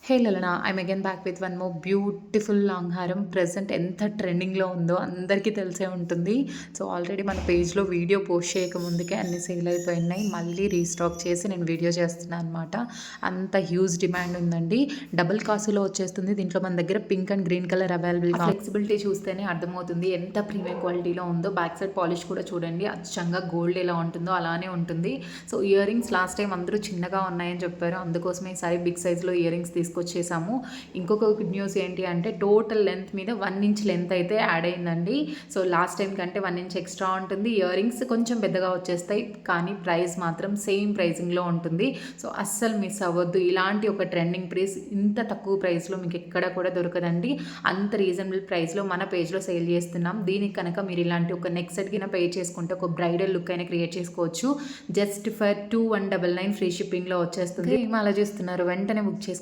హే లలనా, I'm again back with one more beautiful long హారం. Present ఎంత ట్రెండింగ్లో ఉందో అందరికీ తెలిసే ఉంటుంది. సో ఆల్రెడీ మన పేజ్లో వీడియో పోస్ట్ చేయక ముందుకే అన్ని సేల్ అయిపోయినాయి. మళ్ళీ రీస్టాక్ చేసి నేను వీడియో చేస్తున్నాను అనమాట. అంత హ్యూజ్ డిమాండ్ ఉందండి. డబుల్ కాసులో వచ్చేస్తుంది. దీంట్లో మన దగ్గర pink and green colour available. Flexibility చూస్తేనే అర్థమవుతుంది ఎంత ప్రీమియం క్వాలిటీలో ఉందో. బ్యాక్ సైడ్ పాలిష్ కూడా చూడండి, అచ్చంగా గోల్డ్ ఎలా ఉంటుందో అలానే ఉంటుంది. So ear rings last time అందరూ చిన్నగా ఉన్నాయని చెప్పారు, అందుకోసమే ఈసారి బిగ్ సైజ్లో ఇయర్ రింగ్స్ తీసుకొచ్చేసాము. ఇంకొక గుడ్ న్యూస్ ఏంటి అంటే టోటల్ లెంత్ మీద 1 ఇంచ్ లెంత్ అయితే యాడ్ అయిందండి. సో లాస్ట్ టైం కంటే 1 ఇంచ్ ఎక్స్ట్రా ఉంటుంది. ఇయర్ రింగ్స్ కొంచెం పెద్దగా వచ్చేస్తాయి, కానీ ప్రైస్ మాత్రం సేమ్ ప్రైసింగ్లో ఉంటుంది. సో అస్సలు మిస్ అవ్వద్దు. ఇలాంటి ఒక ట్రెండింగ్ ప్రైస్ ఇంత తక్కువ ప్రైస్లో మీకు ఎక్కడ కూడా దొరకదండి. అంత రీజనబుల్ ప్రైస్లో మన పేజ్లో సేల్ చేస్తున్నాం. దీనికి కనుక మీరు ఇలాంటి ఒక నెక్ సెట్ కింద పే చేసుకుంటే ఒక బ్రైడల్ లుక్ అయినా క్రియేట్ చేసుకోవచ్చు. జస్ట్ ఫర్ 2199 ఫ్రీ షిప్పింగ్లో వచ్చేస్తుంది. ఏం ఆలోచిస్తున్నారు, వెంటనే బుక్ చేసుకోండి.